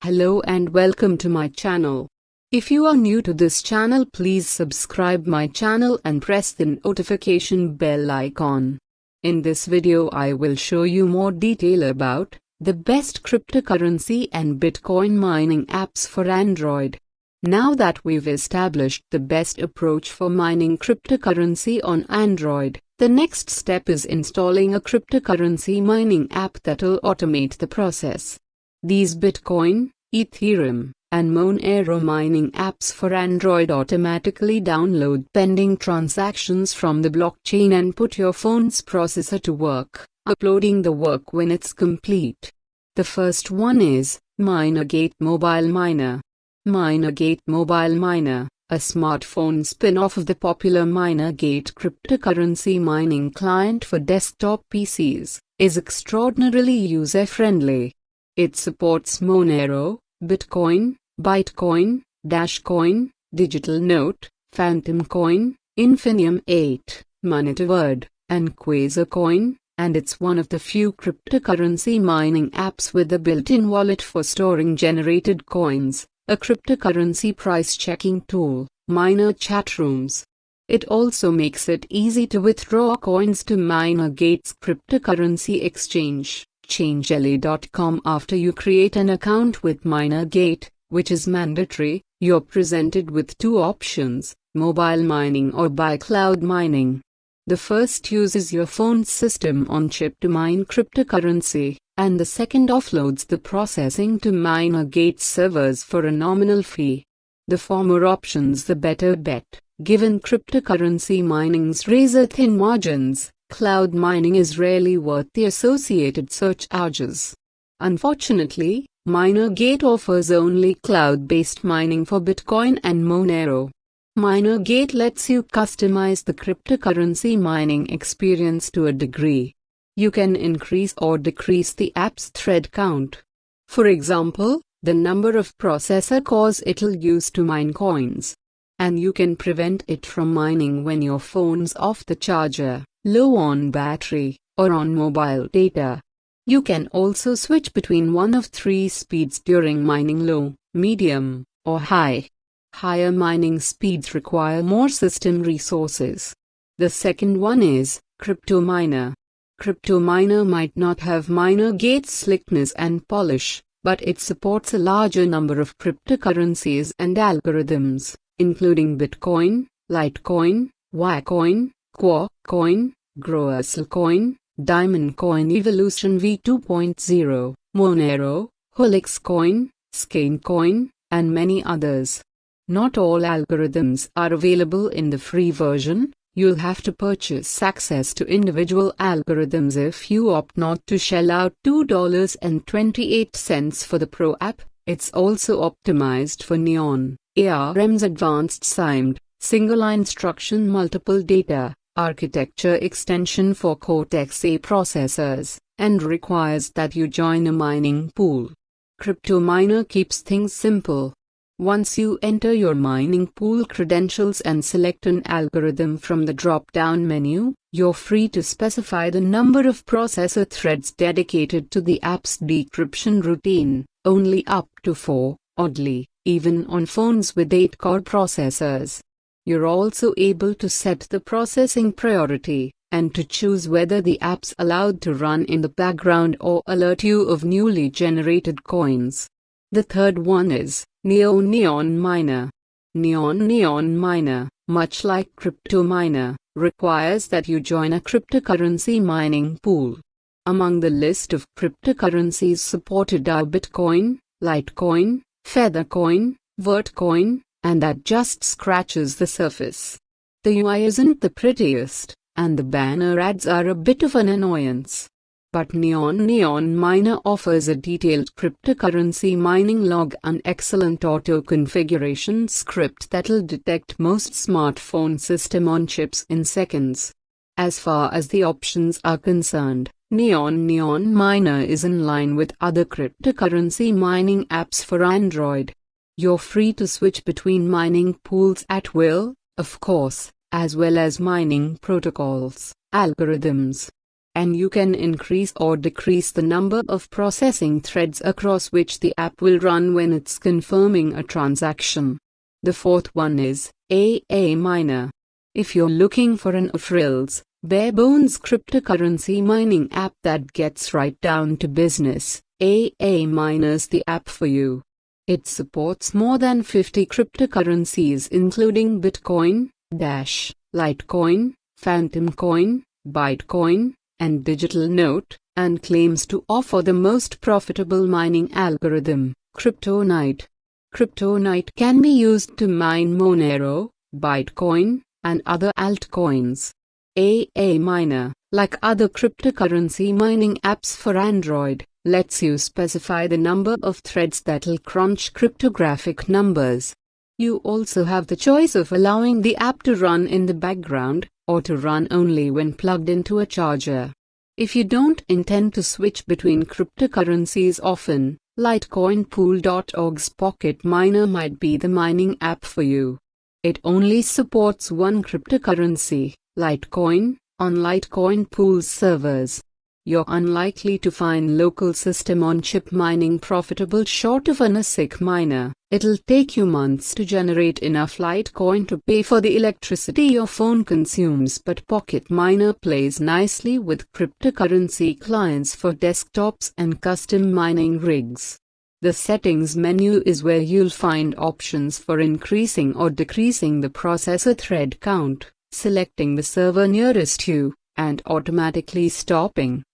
Hello and welcome to my channel. If you are new to this channel, please subscribe my channel and press the notification bell icon. In this video I will show you more detail about the best cryptocurrency and Bitcoin mining apps for Android. Now that we've established the best approach for mining cryptocurrency on Android, the next step is installing a cryptocurrency mining app that'll automate the process. These Bitcoin, Ethereum, and Monero mining apps for Android automatically download pending transactions from the blockchain and put your phone's processor to work, uploading the work when it's complete. The first one is Minergate Mobile Miner. Minergate Mobile Miner, a smartphone spin-off of the popular Minergate cryptocurrency mining client for desktop PCs, is extraordinarily user-friendly. It supports Monero, Bitcoin, Bytecoin, Dashcoin, Digital Note, Phantom Coin, Infinium 8, Monetoword, and Quasarcoin, and it's one of the few cryptocurrency mining apps with a built-in wallet for storing generated coins, a cryptocurrency price-checking tool, miner chat rooms. It also makes it easy to withdraw coins to Minergate's cryptocurrency exchange, Changelly.com. After you create an account with Minergate, which is mandatory, you're presented with two options, mobile mining or by cloud mining. The first uses your phone's system on chip to mine cryptocurrency, and the second offloads the processing to Minergate's servers for a nominal fee. The former option's the better bet, given cryptocurrency mining's razor-thin margins. Cloud mining is rarely worth the associated search charges. Unfortunately, Minergate offers only cloud-based mining for Bitcoin and Monero. Minergate lets you customize the cryptocurrency mining experience to a degree. You can increase or decrease the app's thread count. For example, the number of processor cores it'll use to mine coins. And you can prevent it from mining when your phone's off the charger, low on battery, or on mobile data. You can also switch between one of three speeds during mining: low, medium, or high. Higher mining speeds require more system resources. The second one is Cryptominer. Cryptominer might not have Minergate's slickness and polish, but it supports a larger number of cryptocurrencies and algorithms, including Bitcoin, Litecoin, Wirecoin, Quarkcoin, Growersalcoin, Diamond Coin Evolution v2.0, Monero, Helixcoin, Scanecoin, and many others. Not all algorithms are available in the free version. You'll have to purchase access to individual algorithms if you opt not to shell out $2.28 for the Pro app. It's also optimized for Neon, ARM's advanced SIMD, single instruction multiple data architecture extension for Cortex-A processors, and requires that you join a mining pool. Cryptominer keeps things simple. Once you enter your mining pool credentials and select an algorithm from the drop-down menu, you're free to specify the number of processor threads dedicated to the app's decryption routine, only up to 4, oddly, even on phones with 8-core processors. You're also able to set the processing priority, and to choose whether the app's allowed to run in the background or alert you of newly generated coins. The third one is Neon Miner. Neon Miner, much like Cryptominer, requires that you join a cryptocurrency mining pool. Among the list of cryptocurrencies supported are Bitcoin, Litecoin, Feathercoin, Vertcoin, and that just scratches the surface. The UI isn't the prettiest, and the banner ads are a bit of an annoyance. But Neon Miner offers a detailed cryptocurrency mining log and excellent auto-configuration script that'll detect most smartphone system-on-chips in seconds. As far as the options are concerned, Neon Miner is in line with other cryptocurrency mining apps for Android. You're free to switch between mining pools at will, of course, as well as mining protocols, algorithms, and you can increase or decrease the number of processing threads across which the app will run when it's confirming a transaction. The fourth one is AA Miner. If you're looking for an no-frills, bare-bones cryptocurrency mining app that gets right down to business, AA Miner's the app for you. It supports more than 50 cryptocurrencies including Bitcoin, Dash, Litecoin, Phantom Coin, Bitcoin, and Digital Note, and claims to offer the most profitable mining algorithm, Kryptonite. Kryptonite can be used to mine Monero, Bitcoin, and other altcoins. AA Miner, like other cryptocurrency mining apps for Android, lets you specify the number of threads that'll crunch cryptographic numbers. You also have the choice of allowing the app to run in the background, or to run only when plugged into a charger. If you don't intend to switch between cryptocurrencies often, LitecoinPool.org's Pocket Miner might be the mining app for you. It only supports one cryptocurrency, Litecoin, on Litecoin Pool's servers. You're unlikely to find local system-on-chip mining profitable short of an ASIC miner. It'll take you months to generate enough Litecoin to pay for the electricity your phone consumes, but Pocket Miner plays nicely with cryptocurrency clients for desktops and custom mining rigs. The settings menu is where you'll find options for increasing or decreasing the processor thread count, selecting the server nearest you, and automatically starting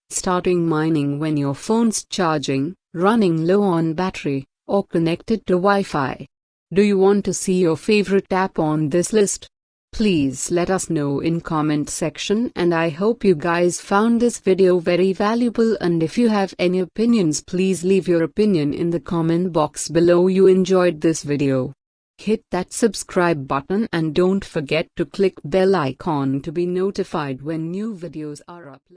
mining when your phone's charging, running low on battery, or connected to Wi-Fi. Do you want to see your favorite app on this list? Please let us know in comment section, and I hope you guys found this video very valuable, and if you have any opinions, please leave your opinion in the comment box below. You enjoyed this video, hit that subscribe button and don't forget to click bell icon to be notified when new videos are uploaded.